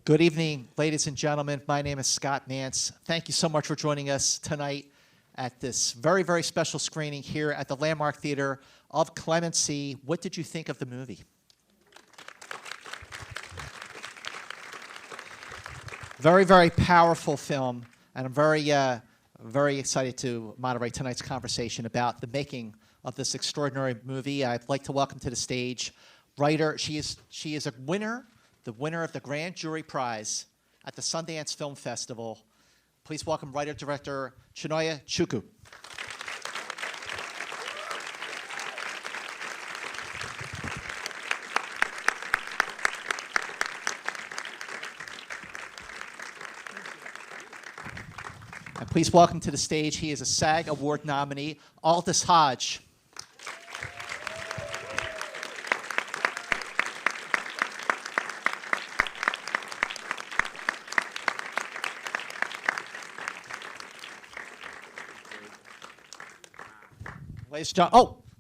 Good evening, ladies and gentlemen. My name is Scott Mantz. Thank you so much for joining us tonight at this very, very special screening here at the Landmark Theater of Clemency. What did you think of the movie? Very, very powerful film, and I'm very excited to moderate tonight's conversation about the making of this extraordinary movie. I'd like to welcome to the stage writer. She is a winner. The winner of the Grand Jury Prize at the Sundance Film Festival. Please welcome writer-director Chinonye Chukwu. And please welcome to the stage, he is a SAG Award nominee, Aldis Hodge.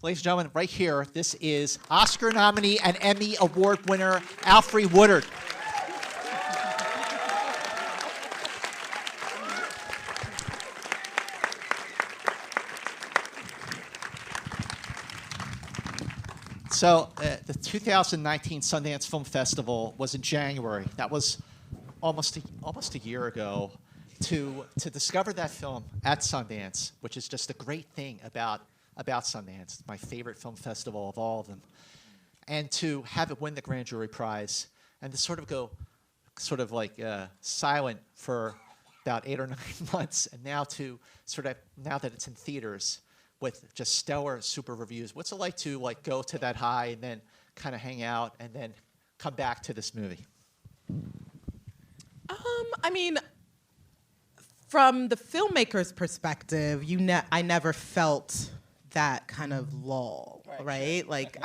Ladies and gentlemen, right here, this is Oscar nominee and Emmy Award winner, Alfre Woodard. So, the 2019 Sundance Film Festival was in January. That was almost a year ago. To discover that film at Sundance, which is just a great thing about Sundance, my favorite film festival of all of them, and to have it win the Grand Jury Prize, and to sort of go silent for about 8 or 9 months, and now that it's in theaters with just stellar super reviews. What's it like to go to that high and then kind of hang out and then come back to this movie? I mean, from the filmmaker's perspective, I never felt that kind of lull, right? Like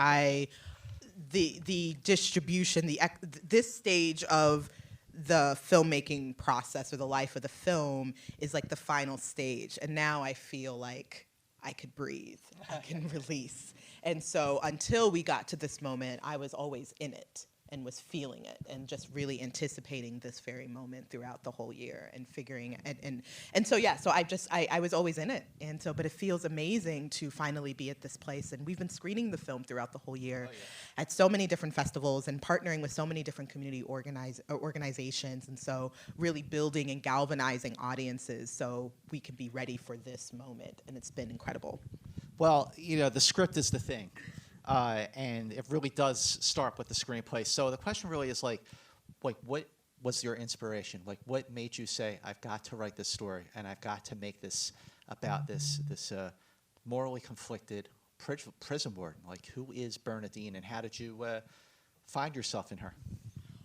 the distribution, this stage of the filmmaking process or the life of the film is like the final stage. And now I feel like I could breathe, I can release. And so until we got to this moment, I was always in it and was feeling it and just really anticipating this very moment throughout the whole year and figuring and so I was always in it. And so, but it feels amazing to finally be at this place. And we've been screening the film throughout the whole year at so many different festivals and partnering with so many different community organizations. And so really building and galvanizing audiences so we can be ready for this moment. And it's been incredible. Well, the script is the thing. And it really does start with the screenplay. So the question really is what was your inspiration? Like, what made you say, I've got to write this story and I've got to make this about this morally conflicted prison warden? Like, who is Bernadine and how did you find yourself in her?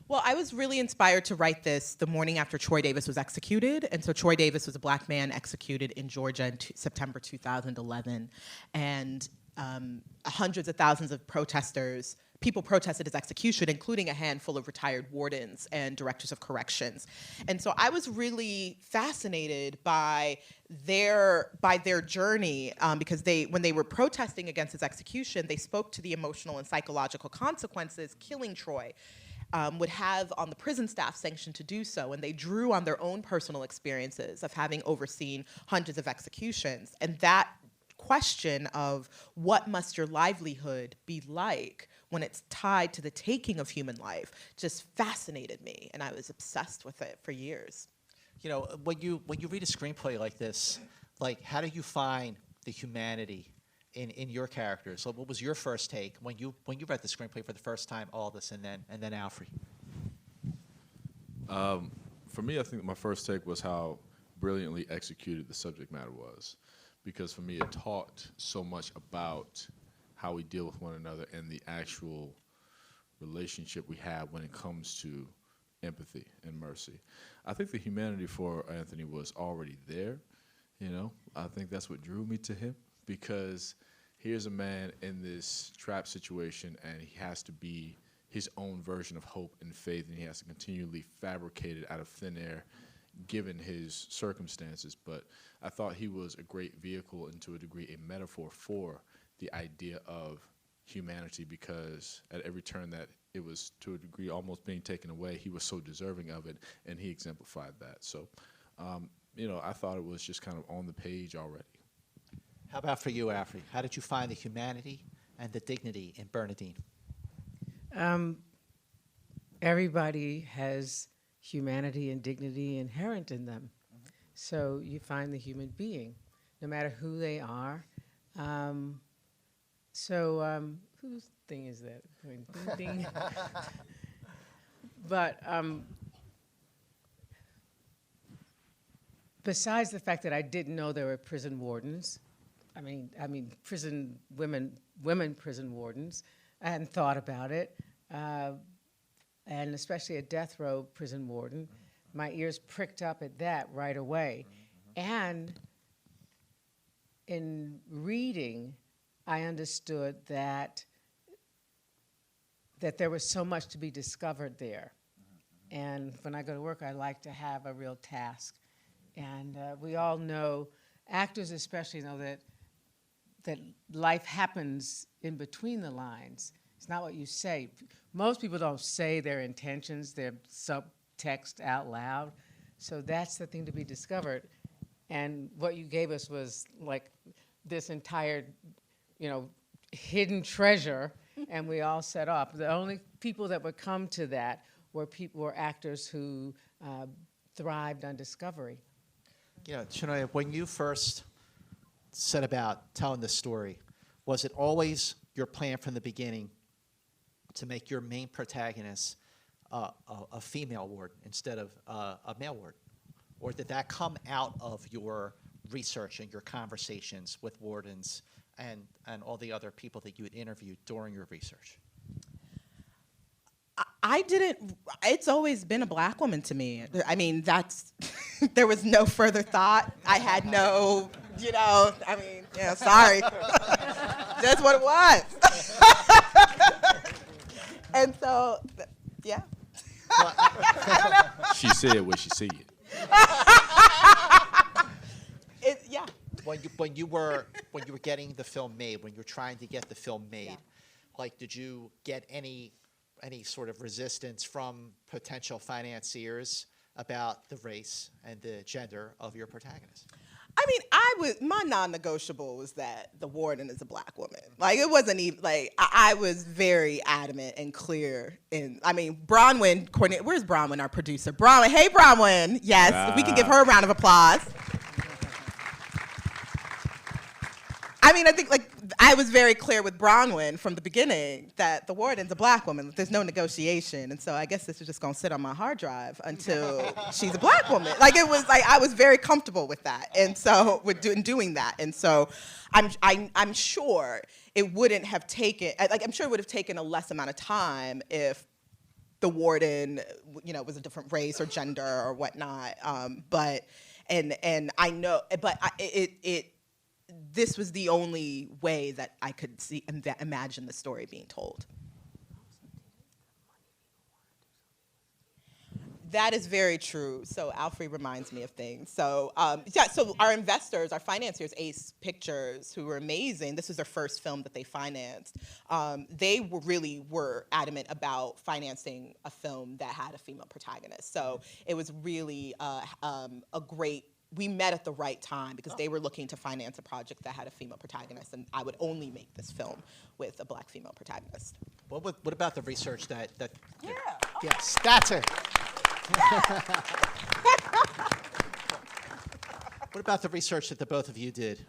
Well, I was really inspired to write this the morning after Troy Davis was executed. And so Troy Davis was a black man executed in Georgia in September 2011. And hundreds of thousands of people protested his execution, including a handful of retired wardens and directors of corrections. And so I was really fascinated by their journey because when they were protesting against his execution, they spoke to the emotional and psychological consequences killing Troy would have on the prison staff sanctioned to do so. And they drew on their own personal experiences of having overseen hundreds of executions. And that question of what must your livelihood be like when it's tied to the taking of human life just fascinated me, and I was obsessed with it for years. When you read a screenplay like this, how do you find the humanity in your characters? So what was your first take when you read the screenplay for the first time, Aldis, and then Alfre? For me, I think my first take was how brilliantly executed the subject matter was. Because for me, it taught so much about how we deal with one another and the actual relationship we have when it comes to empathy and mercy. I think the humanity for Anthony was already there, I think that's what drew me to him, because here's a man in this trap situation and he has to be his own version of hope and faith, and he has to continually fabricate it out of thin air given his circumstances. But I thought he was a great vehicle and to a degree a metaphor for the idea of humanity, because at every turn that it was to a degree almost being taken away. He was so deserving of it, and he exemplified that. So, I thought it was just kind of on the page already. How about for you, Alfre? How did you find the humanity and the dignity in Bernadine? Everybody has humanity and dignity inherent in them. So you find the human being, no matter who they are. Whose thing is that? Going ding, ding. But besides the fact that I didn't know there were prison wardens, I mean prison women prison wardens, I hadn't thought about it, and especially a death row prison warden. My ears pricked up at that right away. And in reading, I understood that there was so much to be discovered there. And when I go to work, I like to have a real task. And we all know, actors especially know that life happens in between the lines. It's not what you say. Most people don't say their intentions, their subtext out loud. So that's the thing to be discovered. And what you gave us was like this entire, hidden treasure, and we all set up. The only people that would come to that were actors who thrived on discovery. Chinonye, when you first set about telling this story, was it always your plan from the beginning to make your main protagonist a female warden instead of a male warden? Or did that come out of your research and your conversations with wardens and all the other people that you had interviewed during your research? I didn't, it's always been a black woman to me. I mean, there was no further thought. I had no, sorry. That's what it was. And so, yeah. She said what she said. Yeah. When you were getting the film made, when you were trying to get the film made, did you get any sort of resistance from potential financiers about the race and the gender of your protagonist? I mean, my non-negotiable was that the warden is a black woman. It wasn't even, I was very adamant and clear. Bronwyn, where's Bronwyn, our producer? Bronwyn, hey, Bronwyn. Yes, if we can give her a round of applause. I think, I was very clear with Bronwyn from the beginning that the warden's a black woman. There's no negotiation. And so I guess this is just going to sit on my hard drive until she's a black woman. I was very comfortable with that. And so, with doing that. And so I'm sure it wouldn't have taken, I'm sure it would have taken a less amount of time if the warden, was a different race or gender or whatnot. This was the only way that I could imagine the story being told. That is very true. So Alfre reminds me of things. So so our investors, our financiers, Ace Pictures, who were amazing. This was their first film that they financed. They were adamant about financing a film that had a female protagonist. So it was really a great. We met at the right time because they were looking to finance a project that had a female protagonist, and I would only make this film with a black female protagonist. What about the research that Yeah. Yes, that's it. What about the research that the both of you did,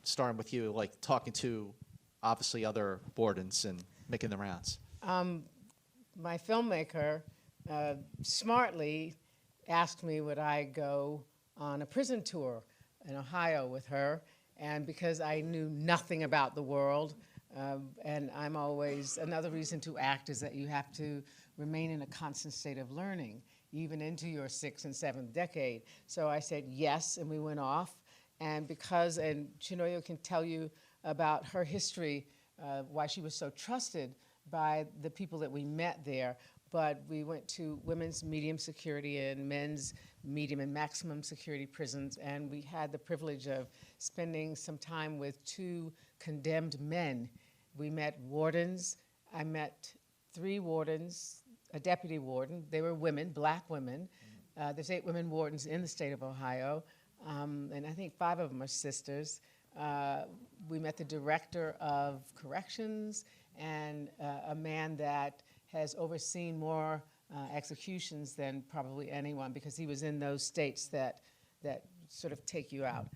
starting with you, talking to obviously other wardens and making the rounds? My filmmaker smartly asked me would I go on a prison tour in Ohio with her, and because I knew nothing about the world, and I'm always, another reason to act is that you have to remain in a constant state of learning, even into your 6th and 7th decade. So I said yes, and we went off, and Chinonye can tell you about her history, why she was so trusted by the people that we met there. But we went to women's medium security and men's medium and maximum security prisons, and we had the privilege of spending some time with 2 condemned men. We met wardens. I met 3 wardens, a deputy warden. They were women, black women. There's 8 women wardens in the state of Ohio, and I think 5 of them are sisters. We met the director of corrections and a man that has overseen more executions than probably anyone, because he was in those states that sort of take you out.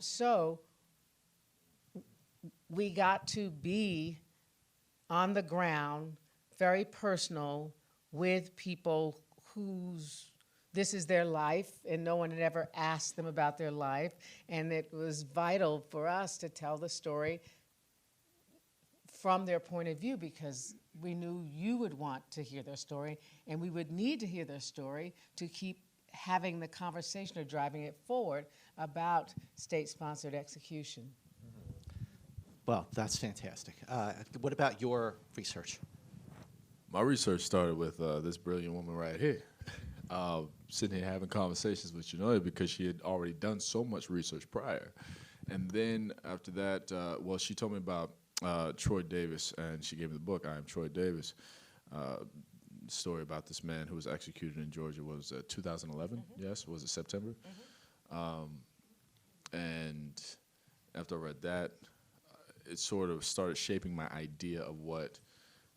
So we got to be on the ground, very personal, with people whose this is their life, and no one had ever asked them about their life. And it was vital for us to tell the story from their point of view, because we knew you would want to hear their story, and we would need to hear their story to keep having the conversation or driving it forward about state-sponsored execution. Well, that's fantastic. What about your research? My research started with this brilliant woman right here, sitting here having conversations with Chinonye because she had already done so much research prior. And then after that, well, she told me about Troy Davis, and she gave me the book, I Am Troy Davis, story about this man who was executed in Georgia. Was it 2011? Yes, was it September? And after I read that, it sort of started shaping my idea of what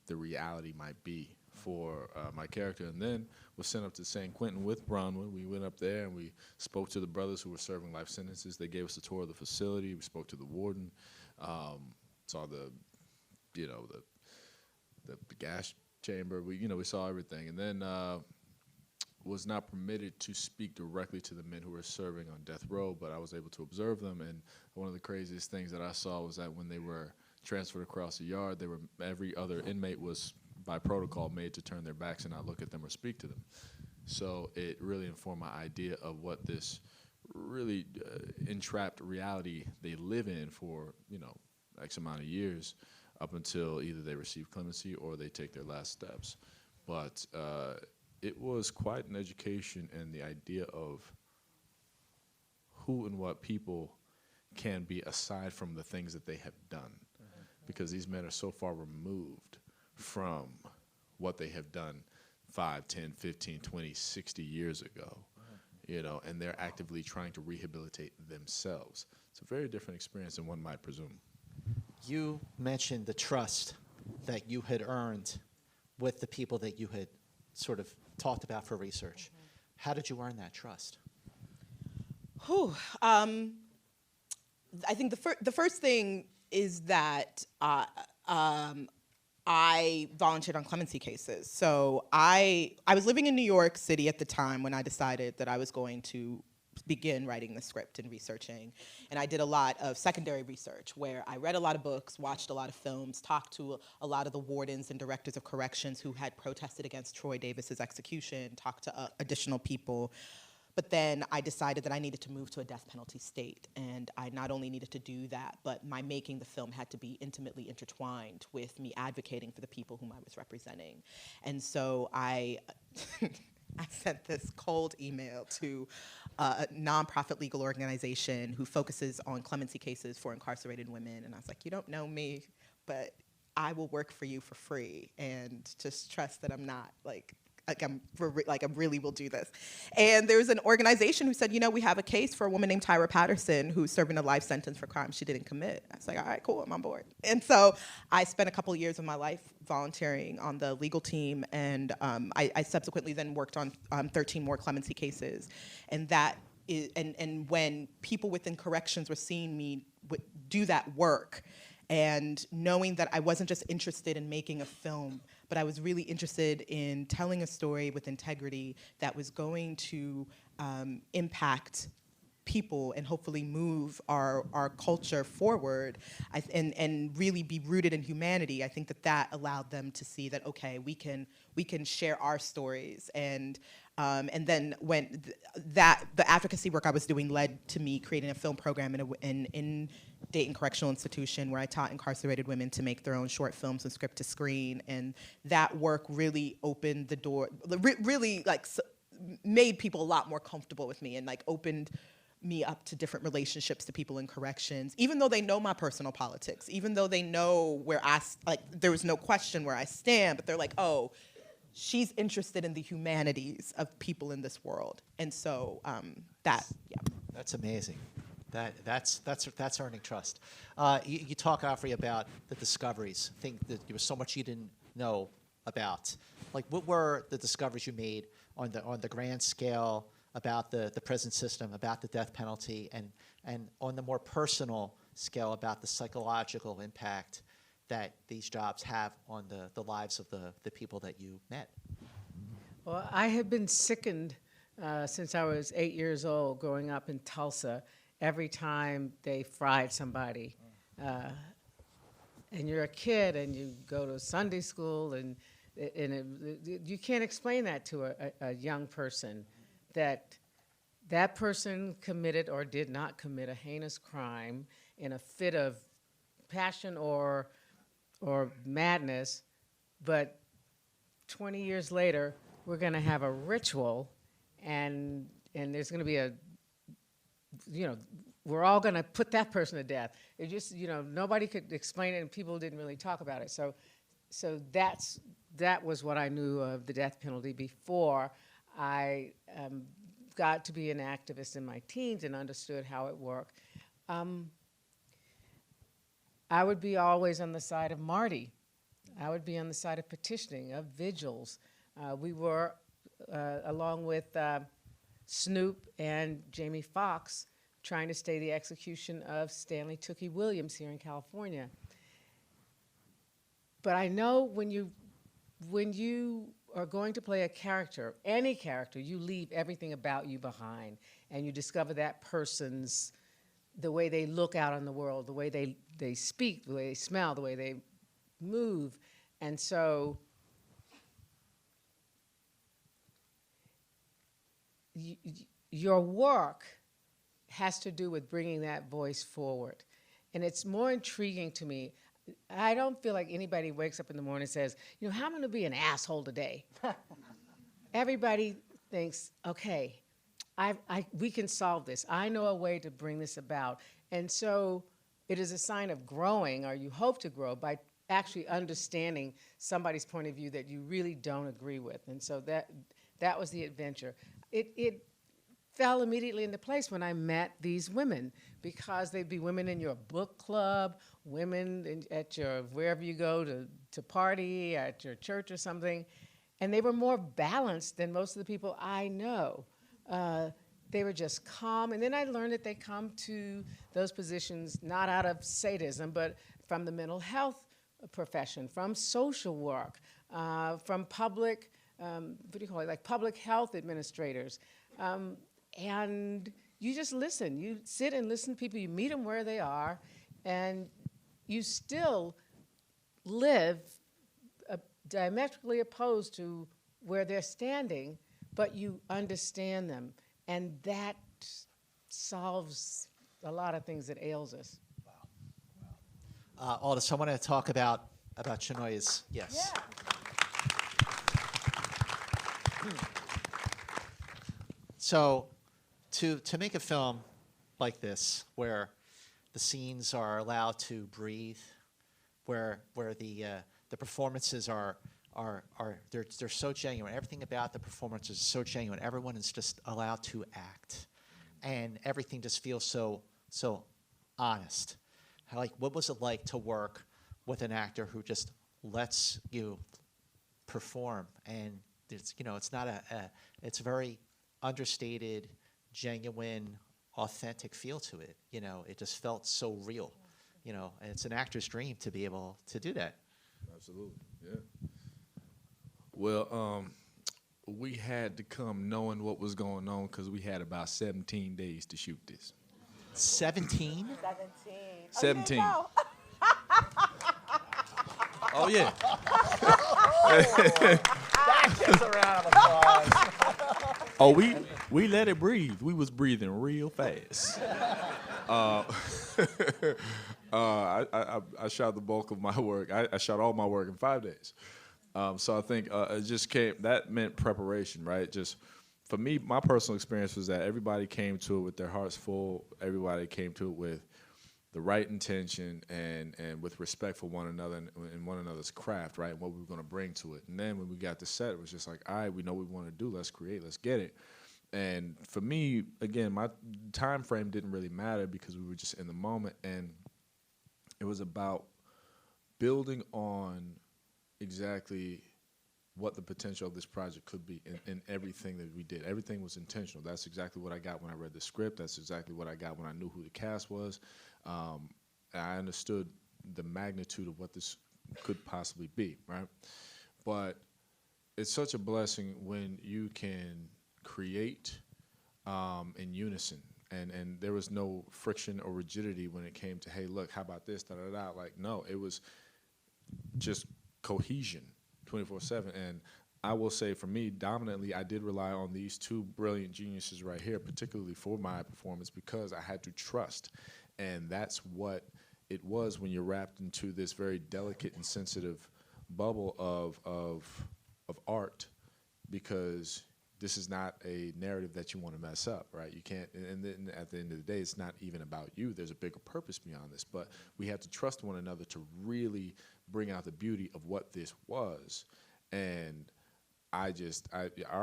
the reality might be for my character. And then was sent up to San Quentin with Bronwyn. We went up there and we spoke to the brothers who were serving life sentences. They gave us a tour of the facility. We spoke to the warden, saw the gas chamber. We saw everything. And then was not permitted to speak directly to the men who were serving on death row, but I was able to observe them. And one of the craziest things that I saw was that when they were transferred across the yard, every other inmate was, by protocol, made to turn their backs and not look at them or speak to them. So it really informed my idea of what this really entrapped reality they live in for, X amount of years, up until either they receive clemency or they take their last steps. But it was quite an education in the idea of who and what people can be aside from the things that they have done. Because these men are so far removed from what they have done 5, 10, 15, 20, 60 years ago, and they're actively trying to rehabilitate themselves. It's a very different experience than one might presume. You mentioned the trust that you had earned with the people that you had sort of talked about for research. How did you earn that trust? I think the first thing is that I volunteered on clemency cases. So I was living in New York City at the time when I decided that I was going to begin writing the script and researching. And I did a lot of secondary research where I read a lot of books, watched a lot of films, talked to a lot of the wardens and directors of corrections who had protested against Troy Davis's execution, talked to additional people. But then I decided that I needed to move to a death penalty state. And I not only needed to do that, but my making the film had to be intimately intertwined with me advocating for the people whom I was representing. And so I sent this cold email to a nonprofit legal organization who focuses on clemency cases for incarcerated women. And I was like, you don't know me, but I will work for you for free. And just trust that I'm not I really will do this. And there was an organization who said, we have a case for a woman named Tyra Patterson who's serving a life sentence for crimes she didn't commit. I was like, all right, cool, I'm on board. And so I spent a couple of years of my life volunteering on the legal team, and I subsequently then worked on 13 more clemency cases. And and when people within corrections were seeing me do that work, and knowing that I wasn't just interested in making a film, but I was really interested in telling a story with integrity that was going to impact people and hopefully move our culture forward and really be rooted in humanity. I think that allowed them to see that, okay, we can share our stories. And then when the advocacy work I was doing led to me creating a film program in Dayton Correctional Institution, where I taught incarcerated women to make their own short films and script to screen. And that work really opened the door, really made people a lot more comfortable with me, and opened me up to different relationships to people in corrections, even though they know my personal politics, even though they know where there was no question where I stand, but they're like, oh, she's interested in the humanities of people in this world. And so That's amazing. That's earning trust. You talk, Alfre, about the discoveries. I think that there was so much you didn't know about. Like, what were the discoveries you made on the grand scale about the prison system, about the death penalty, and on the more personal scale about the psychological impact that these jobs have on the lives of the people that you met? Well, I have been sickened since I was 8 years old growing up in Tulsa every time they fried somebody. And you're a kid and you go to Sunday school and you can't explain that to a young person, that person committed or did not commit a heinous crime in a fit of passion or madness, but 20 years later, we're going to have a ritual, and there's going to be we're all going to put that person to death. It just, nobody could explain it, and people didn't really talk about it. So that was what I knew of the death penalty before I got to be an activist in my teens and understood how it worked. I would be always on the side of Marty. I would be on the side of petitioning, of vigils. We were, along with Snoop and Jamie Foxx, trying to stay the execution of Stanley Tookie Williams here in California. But I know when you are going to play a character, any character, you leave everything about you behind, and you discover that person's, the way they look out on the world, the way they speak, the way they smell, the way they move. And so your work has to do with bringing that voice forward. And it's more intriguing to me. I don't feel like anybody wakes up in the morning and says, how am I going to be an asshole today? Everybody thinks, okay, we can solve this. I know a way to bring this about. And so it is a sign of growing, or you hope to grow, by actually understanding somebody's point of view that you really don't agree with. And so that was the adventure. It fell immediately into place when I met these women, because they'd be women in your book club, women at your, wherever you go to party, at your church or something. And they were more balanced than most of the people I know. They were just calm. And then I learned that they come to those positions not out of sadism, but from the mental health profession, from social work, from public, like public health administrators. And you just listen. You sit and listen to people. You meet them where they are, and you still live diametrically opposed to where they're standing, but you understand them. And that solves a lot of things that ails us. Wow. Aldis, I want to talk about Chinonye's, yes. Yeah. So to make a film like this, where the scenes are allowed to breathe, where the performances are they're so genuine. Everything about the performance is so genuine. Everyone is just allowed to act, and everything just feels so honest. Like, what was it like to work with an actor who just lets you perform? And it's not it's a very understated, genuine, authentic feel to it. It just felt so real. And it's an actor's dream to be able to do that. Absolutely, yeah. Well, we had to come knowing what was going on because we had about 17 days to shoot this. 17? 17. Oh, yeah. That gets a round of applause. Oh, we let it breathe. We was breathing real fast. I shot the bulk of my work. I shot all my work in 5 days. So I think it just came. That meant preparation, right? Just for me, my personal experience was that everybody came to it with their hearts full. Everybody came to it with the right intention and with respect for one another and one another's craft, right, and what we were going to bring to it. And then when we got to set, it was just like, all right, we know what we want to do. Let's create. Let's get it. And for me, again, my time frame didn't really matter because we were just in the moment, and it was about building on exactly what the potential of this project could be in everything that we did. Everything was intentional. That's exactly what I got when I read the script. That's exactly what I got when I knew who the cast was. And I understood the magnitude of what this could possibly be, right? But it's such a blessing when you can create in unison. And there was no friction or rigidity when it came to, hey, look, how about this, da-da-da. Like, no, it was just cohesion 24/7. And I will say for me, dominantly, I did rely on these two brilliant geniuses right here, particularly for my performance, because I had to trust. And that's what it was when you're wrapped into this very delicate and sensitive bubble of art, because this is not a narrative that you want to mess up, right? You can't, and then at the end of the day, it's not even about you. There's a bigger purpose beyond this, but we have to trust one another to really bring out the beauty of what this was. And our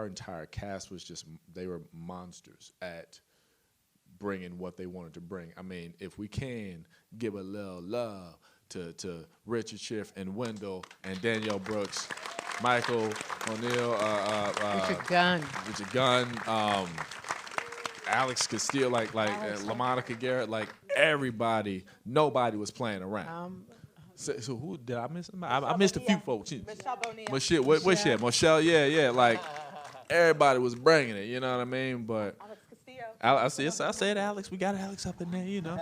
entire cast was just, they were monsters at bringing what they wanted to bring. I mean, if we can give a little love to Richard Schiff and Wendell and Danielle Brooks, Michael O'Neill, Richard Gunn, Alex Castillo, like LaMonica Garrett, like everybody, nobody was playing around. So who did I miss? I missed a few folks. Michelle, what's she at? Michelle, yeah. Like everybody was bringing it. You know what I mean? But I said Alex. We got Alex up in there. You know.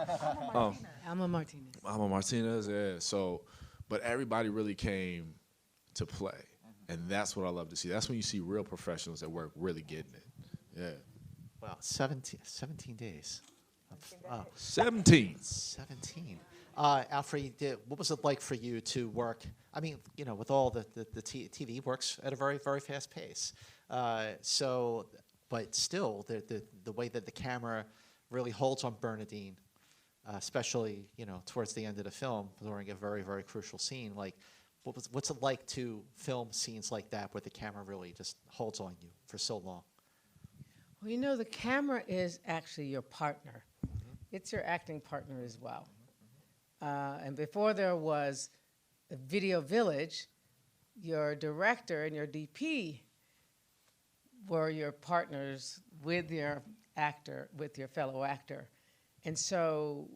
Alma Martinez. Alma Martinez. Yeah. So, but everybody really came to play, and that's what I love to see. That's when you see real professionals at work really getting it. Yeah. Wow, 17 days. 17. 17. Alfre, what was it like for you to work? I mean, you know, with all the TV works at a very, very fast pace. But still, the way that the camera really holds on Bernadine, especially, you know, towards the end of the film during a very, very crucial scene. Like, what's it like to film scenes like that where the camera really just holds on you for so long? Well, you know, the camera is actually your partner. It's your acting partner as well. And before there was a Video Village, your director and your DP were your partners with your actor, with your fellow actor. And so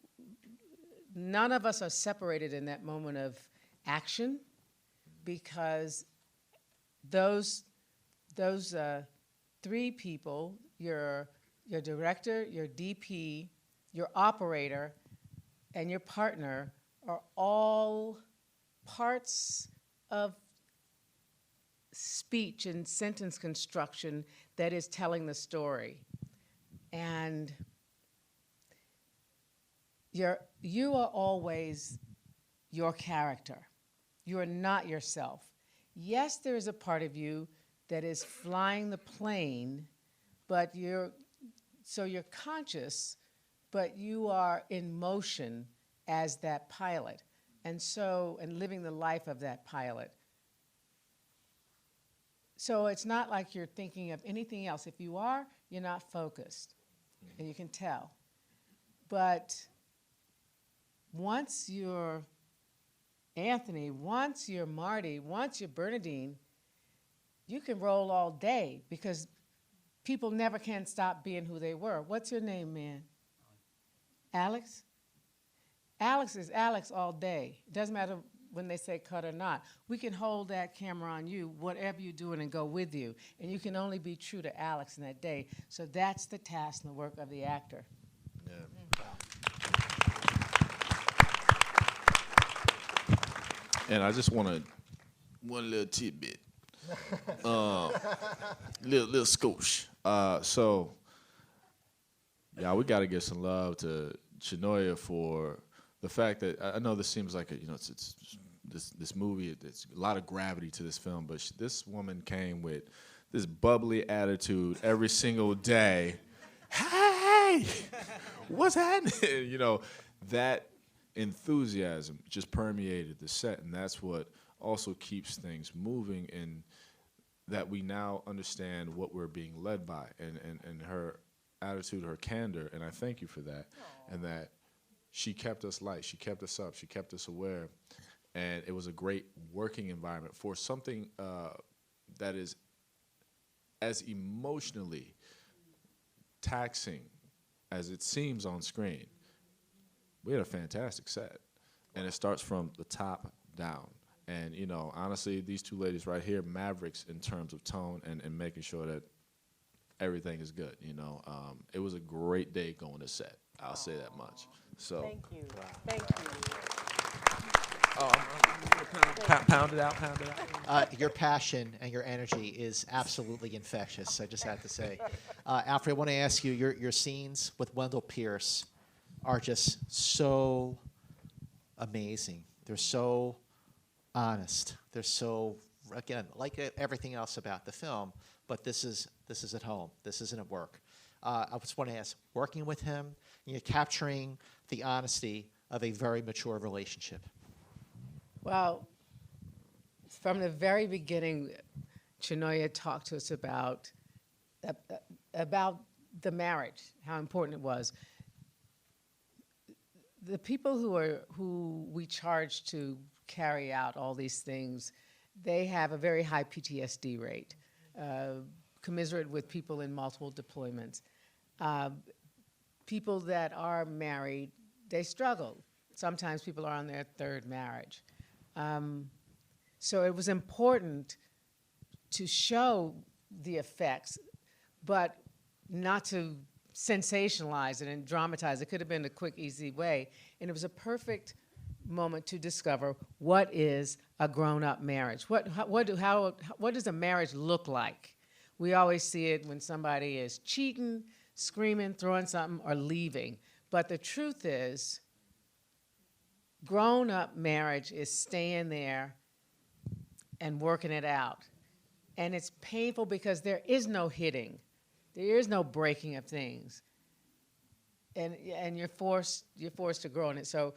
none of us are separated in that moment of action, because those three people, your director, your DP, your operator, and your partner, are all parts of speech and sentence construction that is telling the story. And you are always your character. You are not yourself. Yes, there is a part of you that is flying the plane, but you're conscious, but you are in motion as that pilot, and living the life of that pilot. So it's not like you're thinking of anything else. If you are, you're not focused, and you can tell. But once you're Anthony, once you're Marty, once you're Bernadine, you can roll all day, because people never can stop being who they were. What's your name, man? Alex? Alex is Alex all day. It doesn't matter when they say cut or not. We can hold that camera on you, whatever you're doing, and go with you. And you can only be true to Alex in that day. So that's the task and the work of the actor. Yeah. And I just want one little tidbit, little scoosh. So, yeah, we got to give some love to Chinonye for the fact that I know this seems like it's this movie. It's a lot of gravity to this film, but this woman came with this bubbly attitude every single day. Hey, what's happening? You know, that enthusiasm just permeated the set, and that's what also keeps things moving, and that we now understand what we're being led by, and her attitude, her candor, and I thank you for that. Aww. And that she kept us light, she kept us up, she kept us aware, and it was a great working environment for something that is as emotionally taxing as it seems on screen. We had a fantastic set, and it starts from the top down. And, you know, honestly, these two ladies right here, mavericks in terms of tone and making sure that everything is good, you know. It was a great day going to set, I'll say that much. So. Thank you. Wow. Thank you. Pound it out. Your passion and your energy is absolutely infectious, I just have to say. Alfre, I want to ask you, your scenes with Wendell Pierce are just so amazing. They're so honest. They're so, again, like everything else about the film, but this is at home. This isn't at work. I just want to ask, working with him, you're capturing the honesty of a very mature relationship. Well, from the very beginning, Chinonye talked to us about the marriage, how important it was. The people who we charge to carry out all these things, they have a very high PTSD rate, commiserate with people in multiple deployments. People that are married, they struggle. Sometimes people are on their third marriage. So it was important to show the effects, but not to sensationalize it and dramatize. It could have been a quick, easy way. And it was a perfect moment to discover what is a grown-up marriage. What does a marriage look like? We always see it when somebody is cheating, screaming, throwing something, or leaving. But the truth is, grown-up marriage is staying there and working it out. And it's painful because there is no hitting. There is no breaking of things. And you're forced to grow in it. So,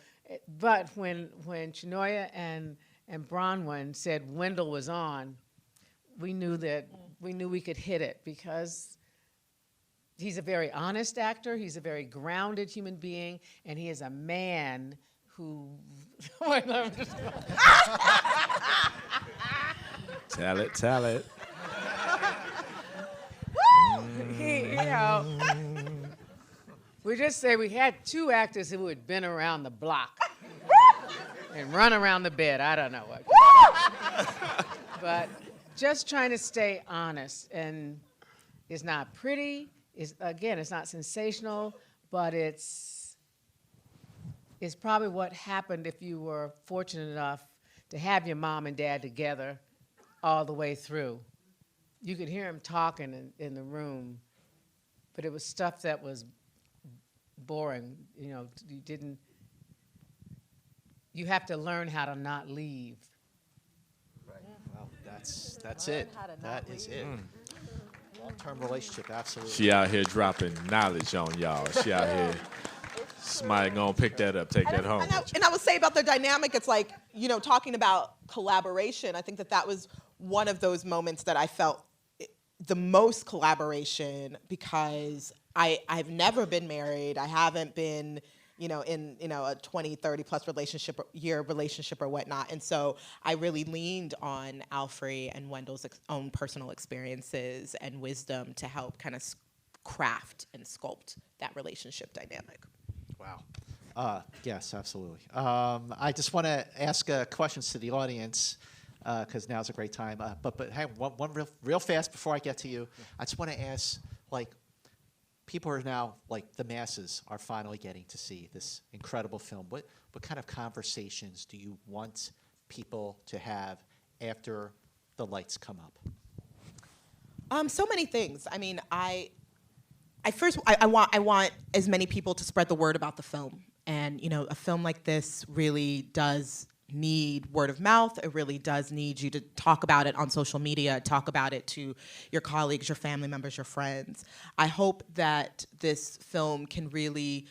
but when Chinonye and Bronwyn said Wendell was on, we knew we could hit it because he's a very honest actor, he's a very grounded human being, and he is a man who Tell it. We just say we had two actors who had been around the block and run around the bed. I don't know what. But just trying to stay honest. And it's not pretty. It's not sensational, but it's probably what happened if you were fortunate enough to have your mom and dad together all the way through. You could hear him talking in the room, but it was stuff that was boring. You know, you have to learn how to not leave. Right. Well, that's it. That is it. Long-term relationship, absolutely. She out here dropping knowledge on y'all. She out here. Somebody gonna pick that up, take that home. And I would say about their dynamic, it's like, you know, talking about collaboration, I think that was one of those moments that I felt the most collaboration because I've never been married. I haven't been, in a 20, 30 plus year relationship or whatnot. And so I really leaned on Alfre and Wendell's own personal experiences and wisdom to help kind of craft and sculpt that relationship dynamic. Wow. Yes, absolutely. I just want to ask questions to the audience because now's a great time. But hey, one real fast before I get to you. I just want to ask, people are now, the masses are finally getting to see this incredible film. What kind of conversations do you want people to have after the lights come up? So many things. I mean, I want as many people to spread the word about the film. And, a film like this really does need word of mouth. It really does need you to talk about it on social media, talk about it to your colleagues, your family members, your friends. I hope that this film can really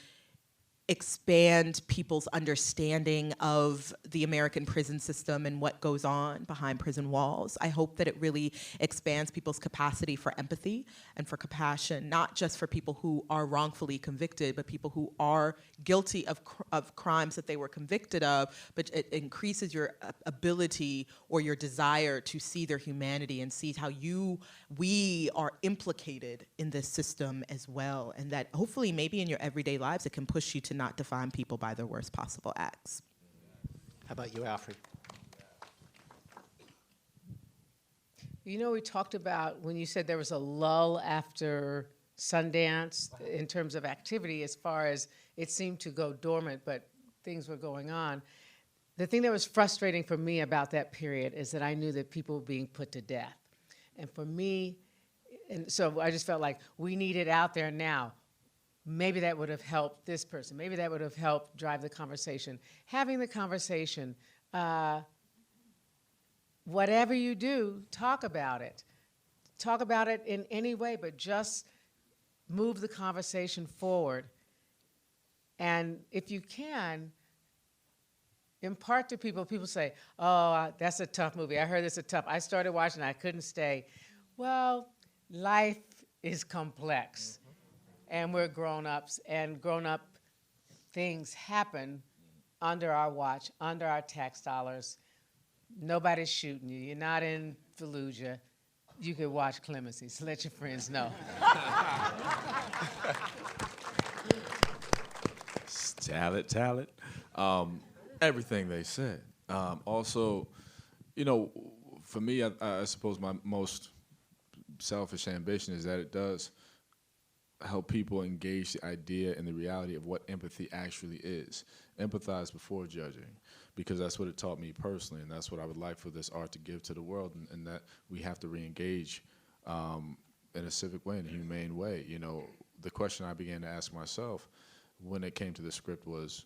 expand people's understanding of the American prison system and what goes on behind prison walls. I hope that it really expands people's capacity for empathy and for compassion, not just for people who are wrongfully convicted, but people who are guilty of crimes that they were convicted of, but it increases your ability or your desire to see their humanity and see how we are implicated in this system as well, and that hopefully maybe in your everyday lives it can push you to not define people by their worst possible acts. How about you, Alfre? You know, we talked about when you said there was a lull after Sundance in terms of activity, as far as it seemed to go dormant, but things were going on. The thing that was frustrating for me about that period is that I knew that people were being put to death. And for me, and so I just felt like we need it out there now. Maybe that would have helped this person. Maybe that would have helped drive the conversation. Having the conversation, whatever you do, talk about it. Talk about it in any way, but just move the conversation forward. And if you can, impart to people, people say, oh, that's a tough movie. I heard it's a tough. I started watching, I couldn't stay. Well, life is complex. And we're grown-ups, and grown-up things happen under our watch, under our tax dollars. Nobody's shooting you. You're not in Fallujah. You could watch Clemency, so let your friends know. Talent. Everything they said. Also, you know, for me, I suppose my most selfish ambition is that it does help people engage the idea and the reality of what empathy actually is. Empathize before judging, because that's what it taught me personally, and that's what I would like for this art to give to the world, and that we have to re-engage in a civic way, in a humane way. You know, the question I began to ask myself when it came to the script was,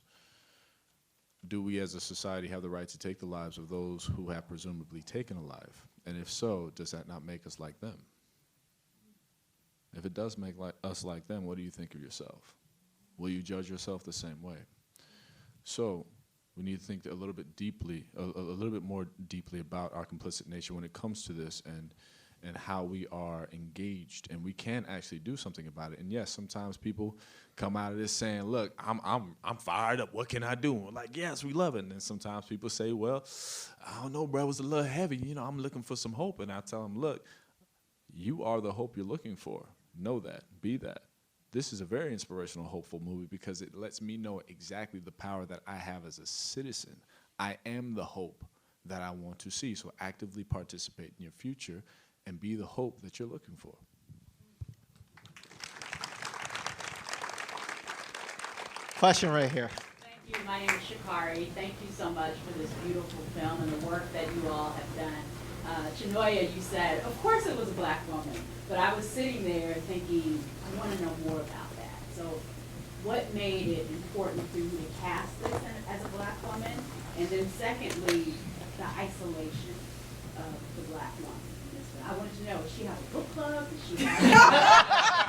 do we as a society have the right to take the lives of those who have presumably taken a life? And if so, does that not make us like them? If it does make us like them, what do you think of yourself? Will you judge yourself the same way? So we need to think a little bit deeply, a little bit more deeply about our complicit nature when it comes to this, and how we are engaged, and we can actually do something about it. And yes, sometimes people come out of this saying, "Look, I'm fired up. What can I do?" And we're like, "Yes, we love it." And then sometimes people say, "Well, I don't know, bro. It was a little heavy. You know, I'm looking for some hope." And I tell them, "Look, you are the hope you're looking for. Know that. Be that." This is a very inspirational, hopeful movie because it lets me know exactly the power that I have as a citizen. I am the hope that I want to see. So actively participate in your future and be the hope that you're looking for. Question right here. Thank you. My name is Shakari. Thank you so much for this beautiful film and the work that you all have done. Chinonye, you said, of course it was a black woman, but I was sitting there thinking, I want to know more about that. So what made it important for you to cast this as a black woman? And then secondly, the isolation of the black woman. I wanted to know, does she have a book club? Does she have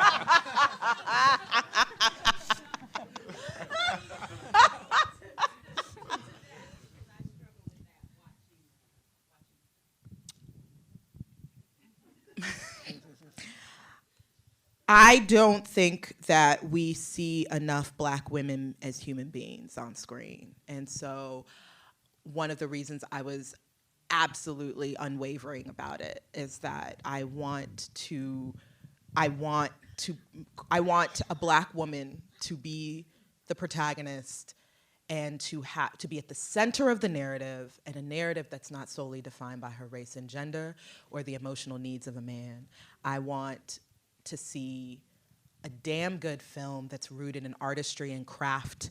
I don't think that we see enough black women as human beings on screen. And so one of the reasons I was absolutely unwavering about it is that I want a black woman to be the protagonist and to be at the center of the narrative, and a narrative that's not solely defined by her race and gender or the emotional needs of a man. I want to see a damn good film that's rooted in artistry and craft,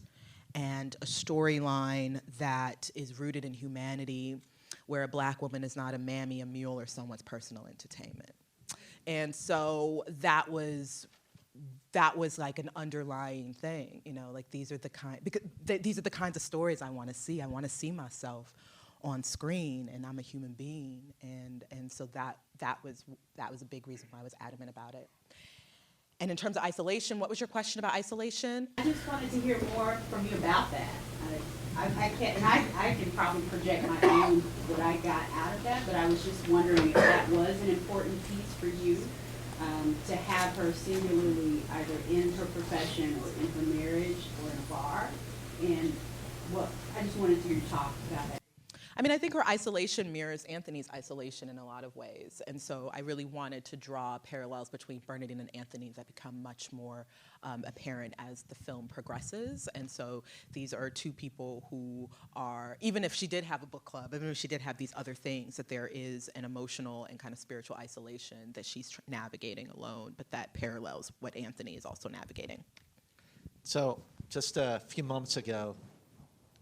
and a storyline that is rooted in humanity, where a black woman is not a mammy, a mule, or someone's personal entertainment. And so that was that was like an underlying thing, you know, like these are the these are the kinds of stories I want to see. I want to see myself on screen, and I'm a human being, and so that was a big reason why I was adamant about it. And in terms of isolation, what was your question about isolation? I just wanted to hear more from you about that. I can probably project my own, what I got out of that, but I was just wondering if that was an important piece for you, to have her singularly either in her profession or in her marriage or in a bar. And I just wanted to hear you talk about that. I mean, I think her isolation mirrors Anthony's isolation in a lot of ways. And so I really wanted to draw parallels between Bernadine and Anthony that become much more apparent as the film progresses. And so these are two people who are, even if she did have a book club, even if she did have these other things, that there is an emotional and kind of spiritual isolation that she's navigating alone, but that parallels what Anthony is also navigating. So just a few moments ago,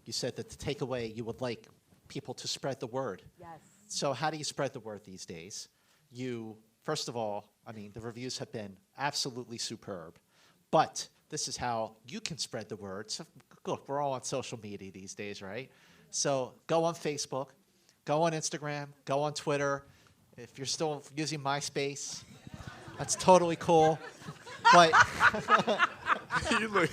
you said that the takeaway, you would like people to spread the word. Yes. So how do you spread the word these days? First of all, I mean, the reviews have been absolutely superb, but this is how you can spread the word. So look, we're all on social media these days, right? So go on Facebook, go on Instagram, go on Twitter. If you're still using MySpace, that's totally cool. But You look.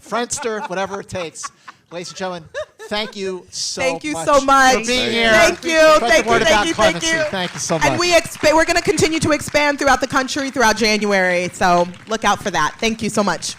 Friendster, whatever it takes. Ladies and gentlemen, thank you so much. Thank you so much. For being here. Thank you. Spread Thank the word you. about Thank you. Thank Clemency. you. Thank you so much. And we're going to continue to expand throughout the country throughout January. So look out for that. Thank you so much.